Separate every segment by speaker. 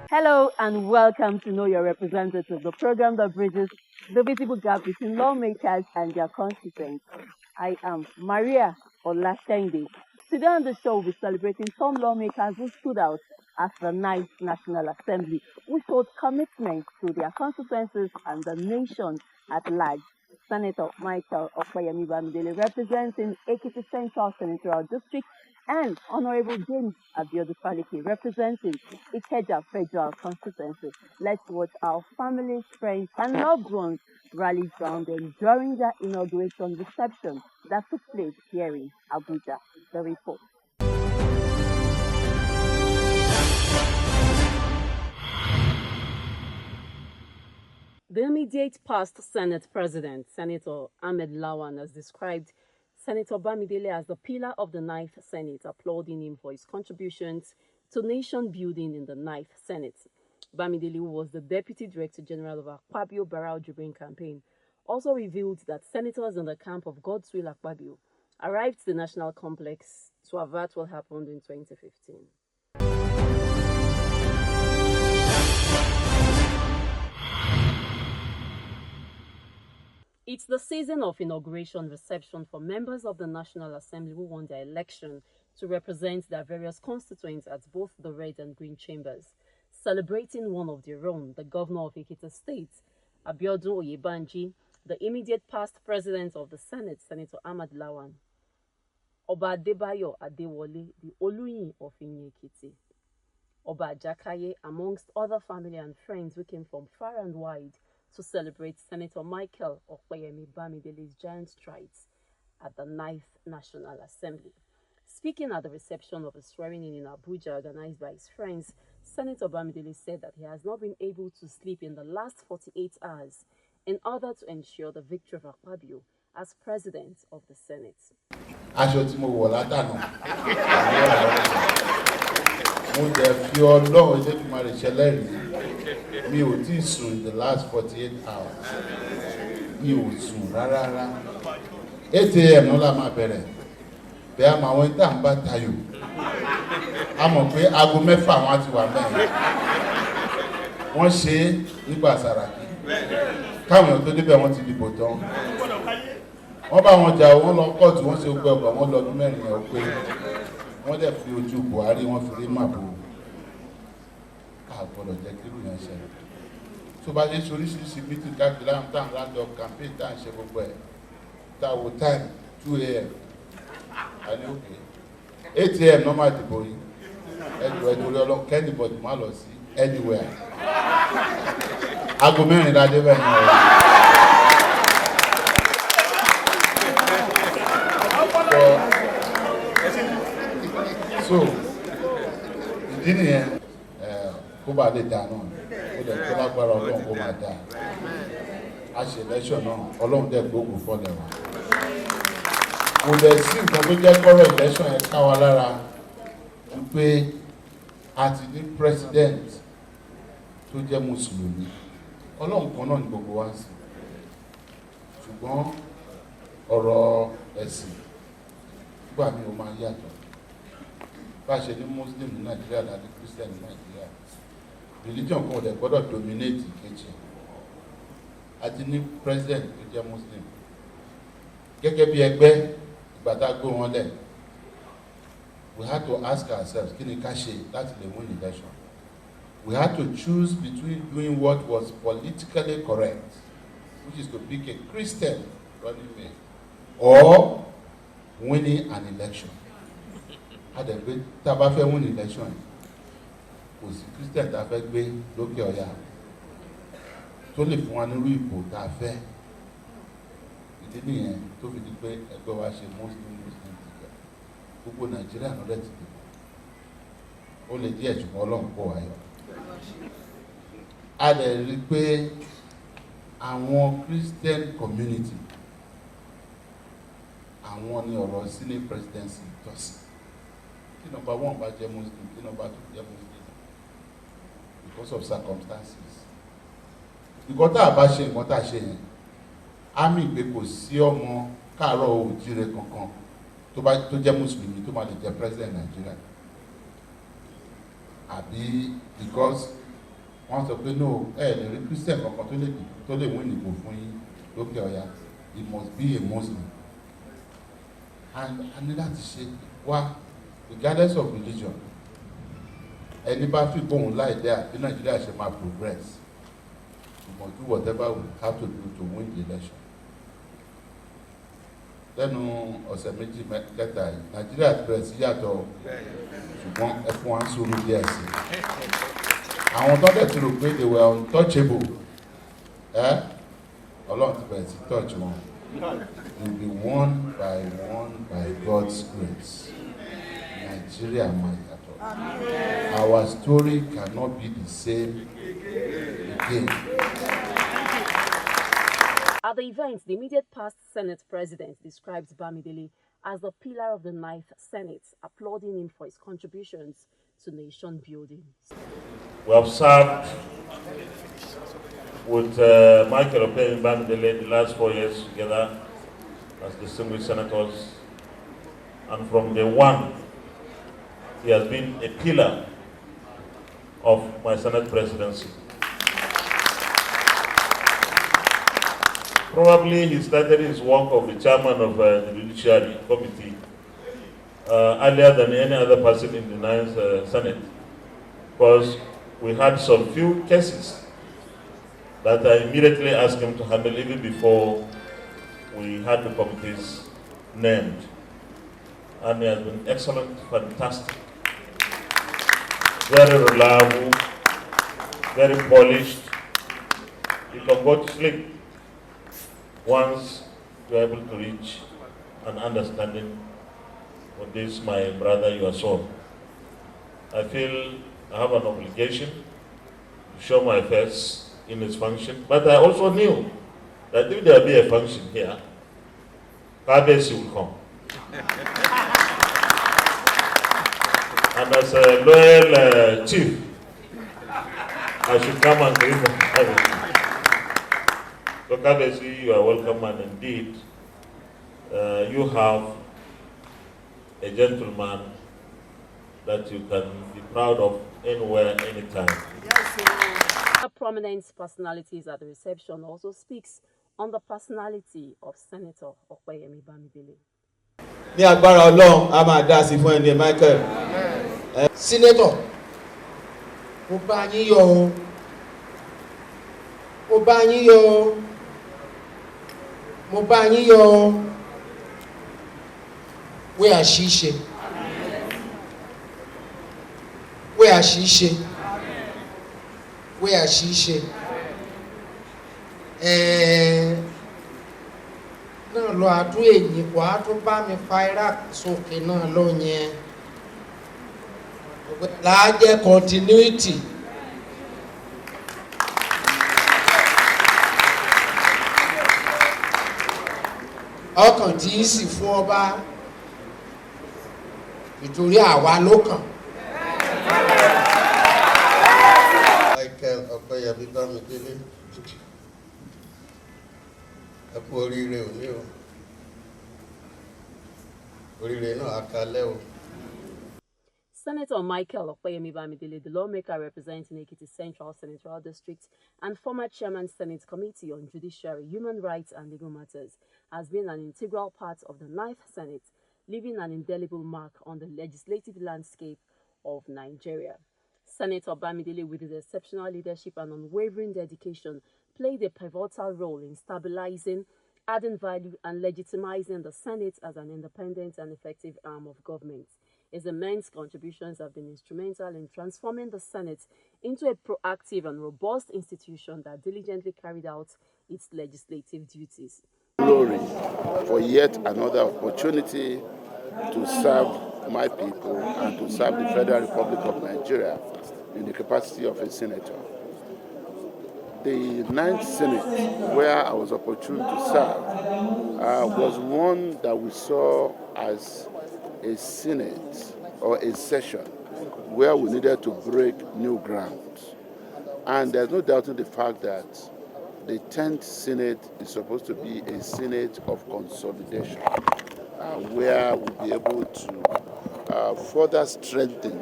Speaker 1: Hello and welcome to Know Your Representative, the program that bridges the visible gap between lawmakers and their constituents. I am Maria Olasende. Today on the show, we'll be celebrating some lawmakers who stood out as the ninth National Assembly, who showed commitment to their constituencies and the nation at large. Senator Michael Opeyemi Bamidele, representing Ekiti Central Senatorial District, and Honorable James Abiodun, representing Ikeja Federal Constituency. Let's watch our families, friends, and loved ones rally round them during their inauguration reception that took place here in Abuja. The report. The immediate past Senate President, Senator Ahmed Lawan, has described Senator Bamidele as the pillar of the 9th Senate, applauding him for his contributions to nation building in the 9th Senate. Bamidele, who was the Deputy Director General of Akpabio Barao Jibrin campaign, also revealed that senators in the camp of Godswill Akpabio arrived to the National Complex to avert what happened in 2015. It's the season of inauguration reception for members of the National Assembly who won their election to represent their various constituents at both the red and green chambers. Celebrating one of their own, the governor of Ekiti State, Abiodun Oyebanji, the immediate past president of the Senate, Senator Ahmed Lawan, Oba Adebayo Adewole, the Oluyin of Ekiti, Oba Jakaye, amongst other family and friends who came from far and wide to celebrate Senator Michael Opeyemi Bamidele's giant strides at the 9th National Assembly. Speaking at the reception of a swearing-in Abuja organized by his friends, Senator Bamidele said that he has not been able to sleep in the last 48 hours in order to ensure the victory of Akpabio as president of the Senate.
Speaker 2: Mi ò tí sùn in the last 48 hours. Mi ò sùn rárá. 8 a.m. ló la máa bẹ̀rẹ̀. Bẹ́ẹ̀ àmọ́ àwọn ìta ń bá tayò. A mọ̀ pé aago 6 wọn ti wà mẹ́rin. Wọ́n ṣe é nígbà Sàràkí. Káwọn èèyàn tó débẹ̀ wọ́n ti dìbò tán. Wọ́n bá wọn jà, wọ́n lọ kóòtù, wọ́n ṣe gbọ́ ọgbà, wọ́n lọ ọdún 4 yẹn ó pé. Wọ́n dẹ̀ fi ojú Buhari, wọ́n fi rí màbò. Àgbọ̀dọ̀ jẹ́ kí irú yẹn ṣẹlẹ̀. Tó bá dé oríṣiríṣi meeting káàkiri láwọn táwọn round-up campaign tá à ń ṣe gbogbo ẹ̀ tá wo time 2 a.m. a ní òkè 8 a.m. normal dìbò yìí ẹ̀dùn ọlọ́run kẹ́nìbọ̀dì má lọ sí anywhere. Aago 4 ládé bẹ́ẹ̀ ni ọ̀rọ̀. So ìdí nìyẹn kó bá lè dà náà ó lè tó lágbára ọlọ́run kó máa dà á ṣe election náà ọlọ́run dẹ̀ gbógun fọ́lẹ̀ wa kò lè sí nǹkan tó jẹ́ kọ́rọ̀ election yẹn ká wa lára wípé a ti ní president tó jẹ́ mùsùlùmí ọlọ́run kan náà ní gbogbo wa sí ṣùgbọ́n ọ̀rọ̀ ẹ̀sìn nígbà míì ó máa yàtọ̀ bá a ṣe ní muslim ní Nàìjíríà láti christian ní Nàìjíríà religion kan ọ̀dẹ̀ gbọ́dọ̀ dominate kejì àti ní president tó jẹ́ muslim gẹ́gẹ́ bí ẹgbẹ́ ìgbà tá a gbé wọn lẹ̀ we had to ask ourselves kí ni ká ṣe láti lè win election. We had to choose between doing what was politically correct, which is to pick a Christian running mate, or winning an election. Had a great tabafe win election. Kò sí Christian tá fẹ́ gbé lókè ọ̀yà tó lè fún wa nírú ipò tá fẹ́. Ìdí nìyẹn tó fi di pé ẹgbẹ́ wa ṣe Muslim ticket. Gbogbo Nàìjíríà ló lè ti dìbò. Ó lè díẹ̀ ṣùgbọ́n Ọlọ́run kó wa yọ. A lè rí i pé àwọn Christian community àwọn ni ọ̀rọ̀ Senate presidency tọ́sí. Kí number 1 bá jẹ́ Muslim, kí number 2 jẹ́ Muslim because of circumstances. Nǹkan tá a bá ṣe nǹkan tá a ṣe yẹn á mì pé kò sí ọmọ káàárọ̀ oòjíire kankan tó jẹ́ Mùsùlùmí tó máa lè jẹ́ president Nigeria. Àbí because wọ́n sọ pé no ẹ lè rí Christian kankan tó lè win ìbò fún yín lókè ọ̀yà, it must be a Muslim. And a ní láti ṣe wá regardless of religion, ẹni bá fi gbóhùn láì dẹ́ bí Nàìjíríà ṣe máa progress, we must do whatever we have to do to win the election. Lẹ́nu ọ̀sẹ̀ méjì kẹta yìí Nàìjíríà ti bẹ̀rẹ̀ sí yàtọ̀, ṣùgbọ́n ẹ fún wa ń sọ̀rọ̀ díẹ̀ sí i. Àwọn tó dẹ̀ ti rò pé they were untouchable, Ọlọ́run ti bẹ̀rẹ̀ sí touch wọn. Will be one by God's grace. Nigeria máa yàtọ̀. Our story cannot be the same again.
Speaker 1: At the event, the immediate past Senate President described Bamidele as the pillar of the 9th Senate, applauding him for his contributions to nation building.
Speaker 3: We have served with Michael Opeyemi Bamidele the last 4 years together as distinguished senators, and from day one, he has been a pillar of my Senate presidency. Probably he started his work of the chairman of the Judiciary Committee earlier than any other person in the 9th Senate, because we had some few cases that I immediately asked him to handle even before we had the committees named. And he has been excellent, fantastic, very reliable, very polished. You can go to sleep once you are able to reach an understanding with this, my brother, your son. I feel I have an obligation to show my face in his function, but I also knew that if there be a function here, TVC will come. And as a loyal chief, I should come and greet him. So TVC, you are welcome, and indeed, you have a gentleman that you can be proud of anywhere, anytime.
Speaker 1: Prominent personalities at the reception also speaks on the personality of Senator Opeyemi Bamidele.
Speaker 4: Ní agbára Ọlọ́run a máa dá sí fún ẹni Michael.
Speaker 5: Senator, mo bá yín yọ̀ o, mo bá yín yọ̀ o, mo bá yín yọ̀ o. Wé àṣìṣe, wé àṣìṣe, wé àṣìṣe. Náà lọ àdún èyí kò á tó bá mi fa Iraq sókè náà lọ yẹn. Láàjẹ́ continuity. Ọkàn tí í sì fún ọba nítorí àwa ló kàn.
Speaker 6: Michael Opeyemi Bamidele, ẹ kú oríire òní o, oríire náà akalẹ́ o.
Speaker 1: Senator Michael Opeyemi Bamidele, the lawmaker representing Ekiti Central Senatorial District and former Chairman Senate Committee on Judiciary, Human Rights and Legal Matters, has been an integral part of the 9th Senate, leaving an indelible mark on the legislative landscape of Nigeria. Senator Bamidele, with his exceptional leadership and unwavering dedication, played a pivotal role in stabilizing, adding value, and legitimizing the Senate as an independent and effective arm of government. His immense contributions have been instrumental in transforming the Senate into a proactive and robust institution that diligently carried out its legislative duties.
Speaker 2: Glory for yet another opportunity to serve my people and to serve the Federal Republic of Nigeria in the capacity of a senator. The 9th Senate, where I was opportune to serve, was one that we saw as a Senate or a session where we needed to break new ground. And there's no doubt in the fact that the 10th Senate is supposed to be a Senate of consolidation, where we'll be able to further strengthen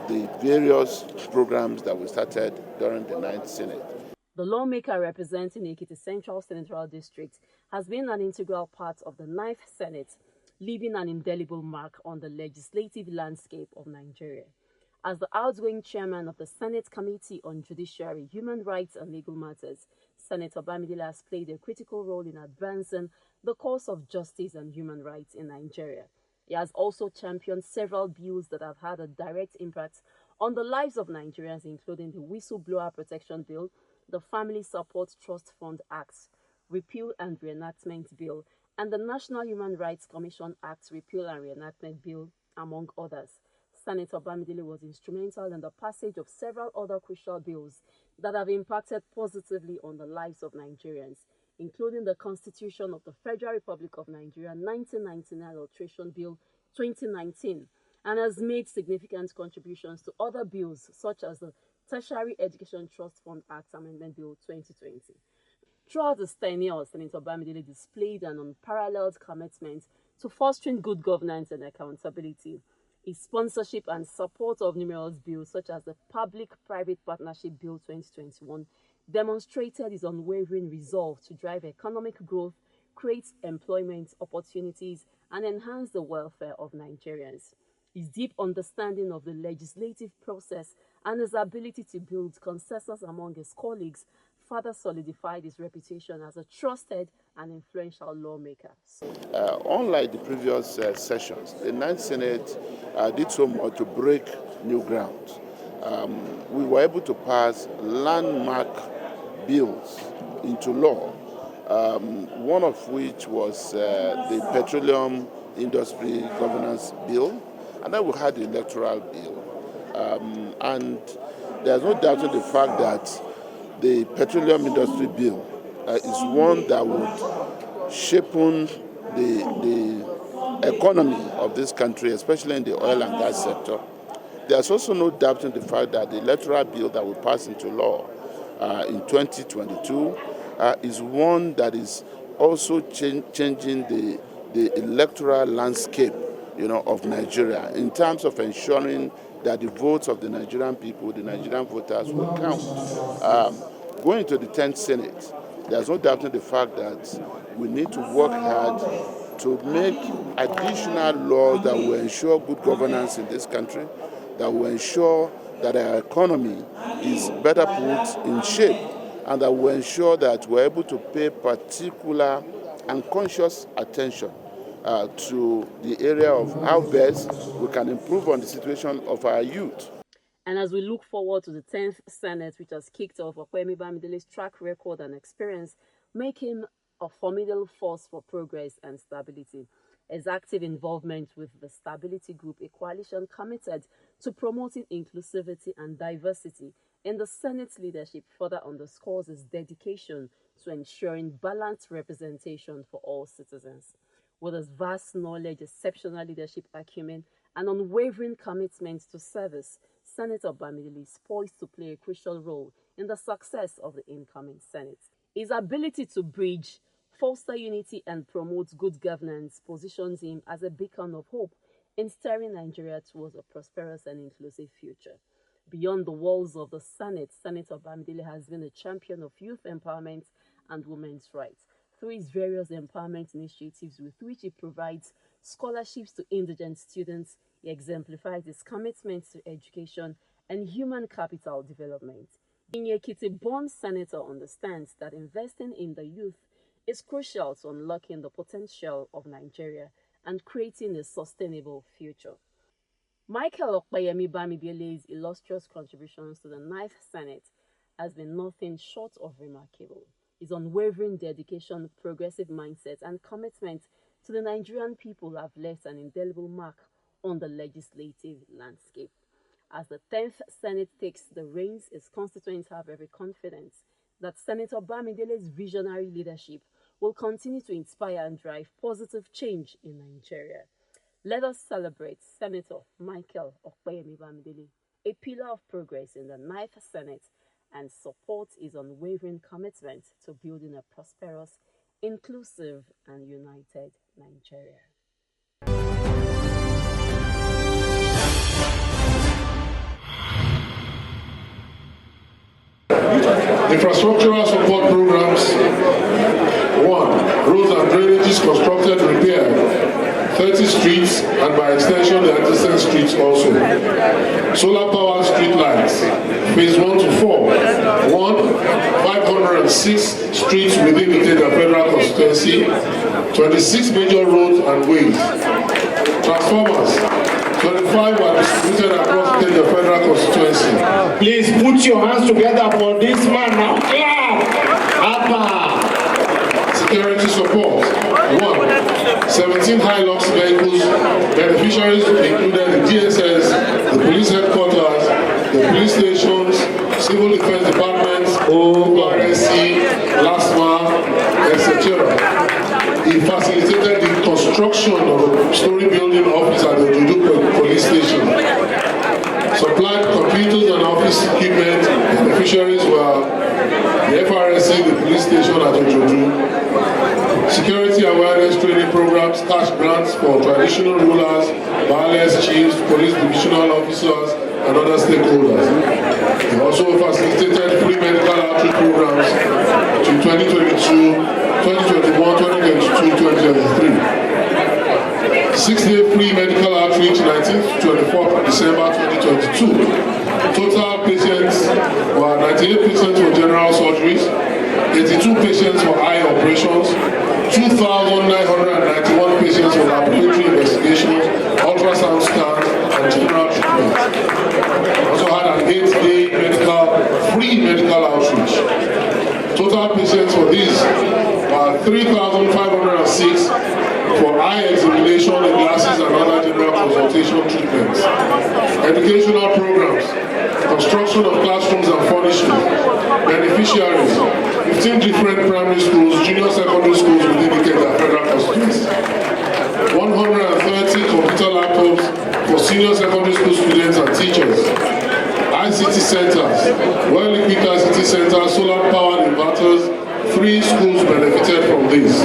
Speaker 2: the various programs that we started during the 9th Senate.
Speaker 1: The lawmaker representing Ekiti Central Senatorial District has been an integral part of the 9th Senate, leaving an indelible mark on the legislative landscape of Nigeria. As the outgoing chairman of the Senate Committee on Judiciary, Human Rights and Legal Matters, Senator Bamidele has played a critical role in advancing the cause of justice and human rights in Nigeria. He has also championed several bills that have had a direct impact on the lives of Nigerians, including the Whistleblower Protection Bill, the Family Support Trust Fund Act, Repeal and Reenactment Bill, and the National Human Rights Commission Act, Repeal and Reenactment Bill, among others. Senator Bamidele was instrumental in the passage of several other crucial bills that have impacted positively on the lives of Nigerians, including the Constitution of the Federal Republic of Nigeria 1999 Alteration Bill 2019, and has made significant contributions to other bills such as the Tertiary Education Trust Fund Act Amendment Bill 2020. Throughout his tenure, Senator Bamidele displayed an unparalleled commitment to fostering good governance and accountability. His sponsorship and support of numerous bills such as the Public-Private Partnership Bill 2021 demonstrated his unwavering resolve to drive economic growth, create employment opportunities, and enhance the welfare of Nigerians. His deep understanding of the legislative process and his ability to build consensus among his colleagues further solidified his reputation as a trusted and influential lawmaker.
Speaker 2: Unlike the previous sessions, the 9th Senate did so much to break new ground. We were able to pass landmark bills into law, one of which was the Petroleum Industry Governance Bill, and then we had the Electoral Bill. And there's no doubt in the fact that the Petroleum Industry Bill is one that would shape the economy of this country, especially in the oil and gas sector. There's also no doubt in the fact that the Electoral Bill that will pass into law in 2022 is one that is also changing the electoral landscape, of Nigeria in terms of ensuring that the votes of the Nigerian people, the Nigerian voters, will count. Going to the 10th Senate, there's no doubt in the fact that we need to work hard to make additional laws that will ensure good governance in this country, that will ensure that our economy is better put in shape, and that will ensure that we're able to pay particular and conscious attention to the area of how best we can improve on the situation of our youth.
Speaker 1: And as we look forward to the 10th Senate, which has kicked off, Opeyemi Bamidele's track record and experience make him a formidable force for progress and stability. His active involvement with the Stability Group, a coalition committed to promoting inclusivity and diversity in the Senate's leadership, further underscores his dedication to ensuring balanced representation for all citizens. With his vast knowledge, exceptional leadership acumen, and unwavering commitment to service, Senator Bamidele is poised to play a crucial role in the success of the incoming Senate. His ability to bridge, foster unity, and promote good governance positions him as a beacon of hope in steering Nigeria towards a prosperous and inclusive future. Beyond the walls of the Senate, Senator Bamidele has been a champion of youth empowerment and women's rights. Through his various empowerment initiatives with which he provides scholarships to indigent students, he exemplifies his commitment to education and human capital development. The Ekiti-born senator understands that investing in the youth is crucial to unlocking the potential of Nigeria and creating a sustainable future. Michael Opeyemi Bamidele's illustrious contributions to the 9th Senate has been nothing short of remarkable. His unwavering dedication, progressive mindset, and commitment to the Nigerian people have left an indelible mark on the legislative landscape. As the 10th Senate takes the reins, its constituents have every confidence that Senator Bamidele's visionary leadership will continue to inspire and drive positive change in Nigeria. Let us celebrate Senator Michael Opeyemi Bamidele, a pillar of progress in the 9th Senate, and support his unwavering commitment to building a prosperous, inclusive, and united Nigeria.
Speaker 7: Infrastructural support programs. 1. Roads and drainages constructed, repaired. 30 streets and by extension the adjacent streets also. Solar power street lights. Phase 1 to 4. 1. 506 streets within the Federal Constituency. 26 major roads and ways. Transformers. 25 were distributed across the Federal Constituency.
Speaker 8: Please put your hands together for this man now. Clap! Abba!
Speaker 7: Security support. 1. 17 Hilux vehicles. Beneficiaries included the DSS, the police headquarters, the police stations, civil defense departments, ORSC, LASMA, etc. He facilitated the construction of a story building office at the Judu police station. Supplied computers and office equipment. Beneficiaries were the FRSC, the police station at Judu. Security awareness training programs, cash grants for traditional rulers, bailiffs, chiefs, police divisional officers, and other stakeholders. He also facilitated free medical outreach programs to 2022, 2021, 2022, 2023. 6-day free medical outreach, 19th to 24th December 2022. Total patients were 98 patients for general surgeries, 82 patients for eye operations, 2,991 patients for laboratory investigations, ultrasound scans, and general treatment. Also had an 8-day free medical outreach. Total patients for these are 3,506 for eye examination, glasses, and other general consultation treatments. Educational programs, construction of classrooms and furnishings. Beneficiaries, 15 different primary schools, junior secondary schools within the Federal Constituency. 130 computer laptops for senior secondary school students and teachers. ICT centers, well-equipped ICT centers, solar-powered inverters. 3 schools benefited from this.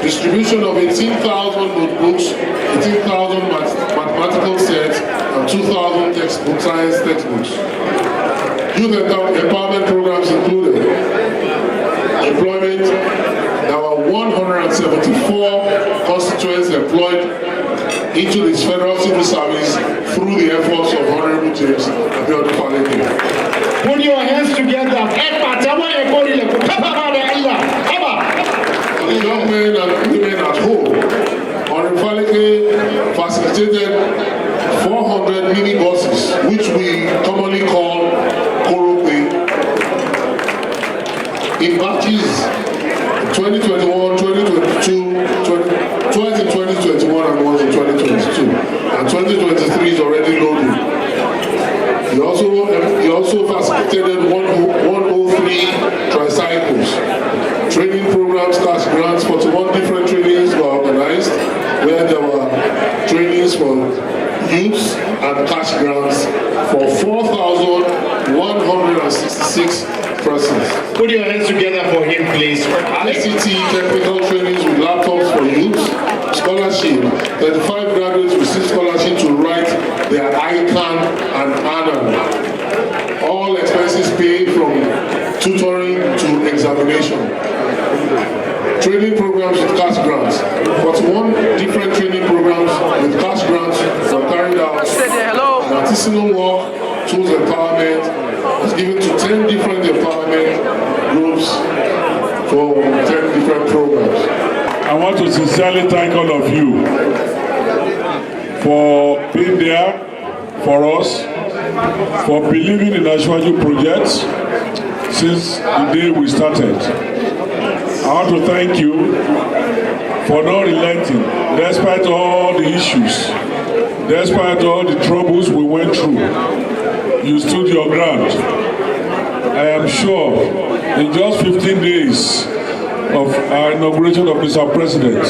Speaker 7: Distribution of 18,000 notebooks, 18,000 mathematical sets, and 2,000 science textbooks. Youth empowerment programs included employment. There were 174 constituents employed into the federal civil service through the efforts of Honorable James Abiodun Faleke.
Speaker 8: Put your hands together.
Speaker 7: The young men and women at home, Honorable Faleke facilitated 400 mini buses, which we commonly call in batches 2021, 2022, 2021 and ones in 2022. And 2023 is already loaded. He also facilitated 103 tricycles. Training programs, cash grants, 41 different trainings were organized, where there were trainings for youths and cash grants for 4,166 persons.
Speaker 8: Put your hands together for him, please.
Speaker 7: ICT technical trainings with laptops for youth. Scholarship. 35 graduates received scholarship to write their ICANN and ANAN. All expenses paid from tutoring to examination. Training programs with cash grants. 41 different training programs with cash grants were carried out. And artisanal work, tools empowerment was given to 10 different empowerment groups for 10 different programs.
Speaker 9: I want to sincerely thank all of you for being there for us, for believing in Ashwaju projects since the day we started. I want to thank you for not relenting, despite all the issues, despite all the troubles we went through. You stood your ground. I am sure in just 15 days of our inauguration of Mr. President,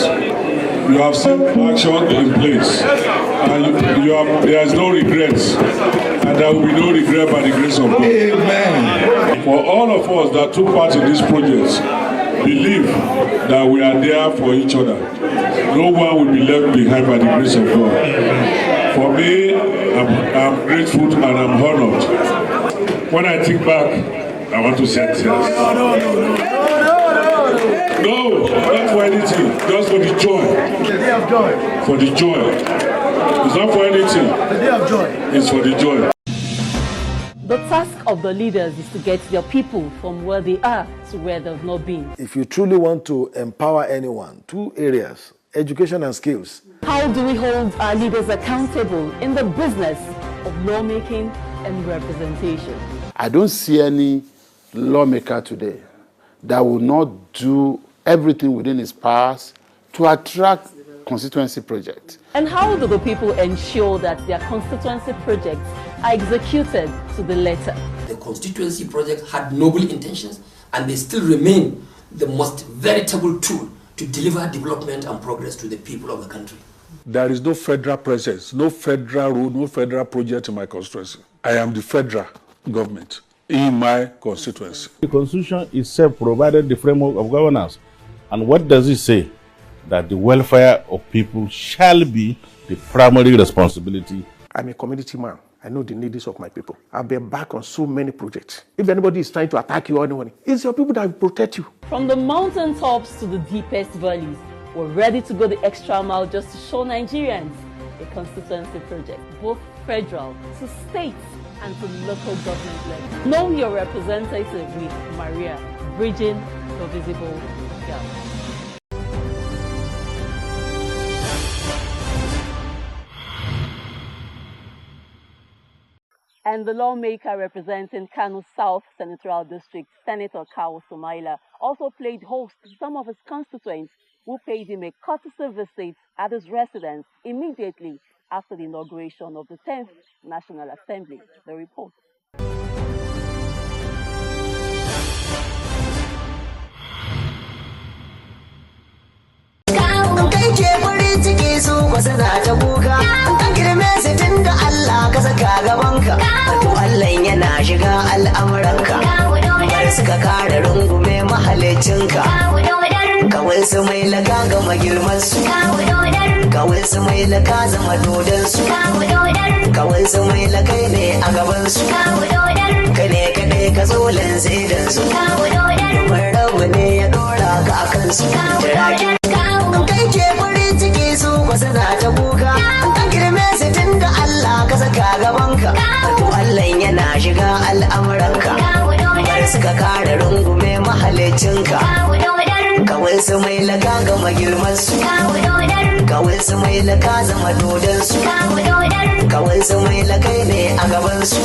Speaker 9: you have seen action in place, and there is no regrets, and there will be no regret by the grace of God. Amen. For all of us that took part in this project, believe that we are there for each other. No one will be left behind by the grace of God. For me, I'm grateful and I'm honored. When I think back I want to send tears. No, not for anything. Just for the joy.
Speaker 10: The day of joy.
Speaker 9: For the joy. It's not for anything.
Speaker 10: The day of joy.
Speaker 9: It's for the joy.
Speaker 1: The task of the leaders is to get their people from where they are to where they've not been.
Speaker 10: If you truly want to empower anyone, 2 areas, education and skills.
Speaker 1: How do we hold our leaders accountable in the business of lawmaking and representation?
Speaker 2: I don't see any lawmaker today that will not do everything within his powers to attract constituency projects.
Speaker 1: And how do the people ensure that their constituency projects are executed to the letter?
Speaker 11: The constituency project had noble intentions, and they still remain the most veritable tool to deliver development and progress to the people of the country.
Speaker 9: There is no federal presence, no federal rule, no federal project in my constituency. I am the federal government in my constituency.
Speaker 12: The Constitution itself provided the framework of governance. And what does it say? That the welfare of people shall be the primary responsibility.
Speaker 10: I'm a community man. I know the needs of my people. I've been back on so many projects. If anybody is trying to attack you or anyone, it's your people that will protect you.
Speaker 1: From the mountaintops to the deepest valleys, we're ready to go the extra mile just to show Nigerians a constituency project, both federal to state and to local government level. Know your representative with Maria, bridging the visible gap. And the lawmaker representing Kano South Senatorial District, Senator Kawo Somaila, also played host to some of his constituents who paid him a courtesy visit at his residence immediately after the inauguration of the 10th National Assembly. The report.
Speaker 13: Suka kare rungume mahalicinka kawai su mai laka gama girman su kawai su mai laka zama dodon su kawai su mai lakai ne a gaban su ka ne kadai ka zo lantsidan su domin rabu ne ya dora ka akan su jiragen kai ke farin ciki su wasu na ta kuka an girme su tun da Allah ka saka gabanka to Allah yana shiga al'amuranka suka kare rungume mahalicinka kawai su mai laka gama girman su kawai su mai laka zama dodon su kawai su mai lakai ne a gaban su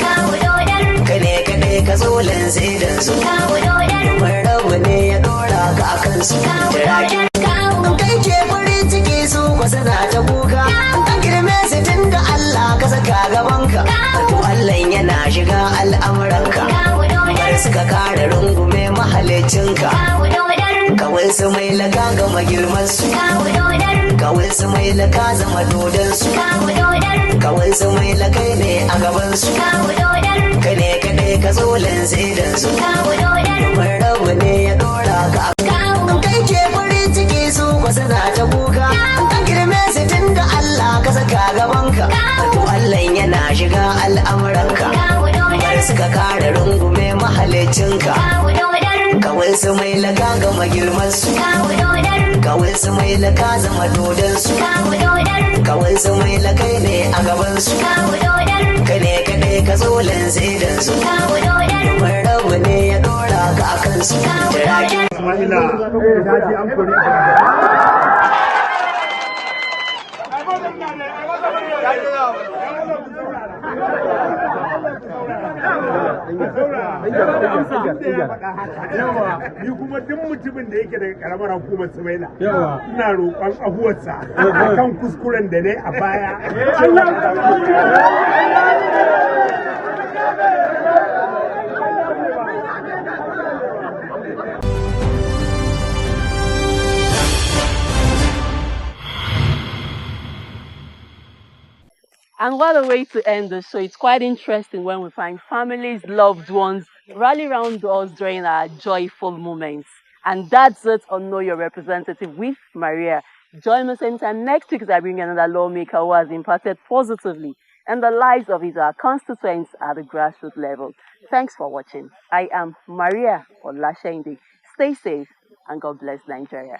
Speaker 13: ka ne kadai ka zo lantsidan su domin rabu ne ya dora ka akan su jiragen kai ke farin ciki su wasu na ta kuka an girme su tun da Allah ka saka gabanka to Allah yana shiga al'amuranka suka kare rungume mahalicinka kawai su mai laka gama girman su kawai su mai laka zama dodon su kawai su mai lakai ne a gaban su ka ne kadai ka zo lantsidan su domin rabu ne ya dora ka kai ke farin ciki su wasu na ta kuka an girme su tun da Allah ka saka gabanka to Allah yana shiga al'amuranka suka kare rungume mahalicinka kawai su mai laka gama girman su kawai su mai laka zama dodon su kawai su mai lakai ne a gaban su ka ne kadai ka zo lantsidan su domin rabu ne ya dora ka akan su jiragen
Speaker 8: yawa ni kuma duk mutumin da yake daga karamar hukumar Sumaila ina roƙon abuwarsa kan kuskuren da ne a baya
Speaker 1: And what a way to end the show. It's quite interesting when we find families, loved ones rally around us during our joyful moments. And that's it on Know Your Representative with Maria. Join me same time next week as I bring another lawmaker who has impacted positively and the lives of his constituents at the grassroots level. Thanks for watching. I am Maria Olashende. Stay safe and God bless Nigeria.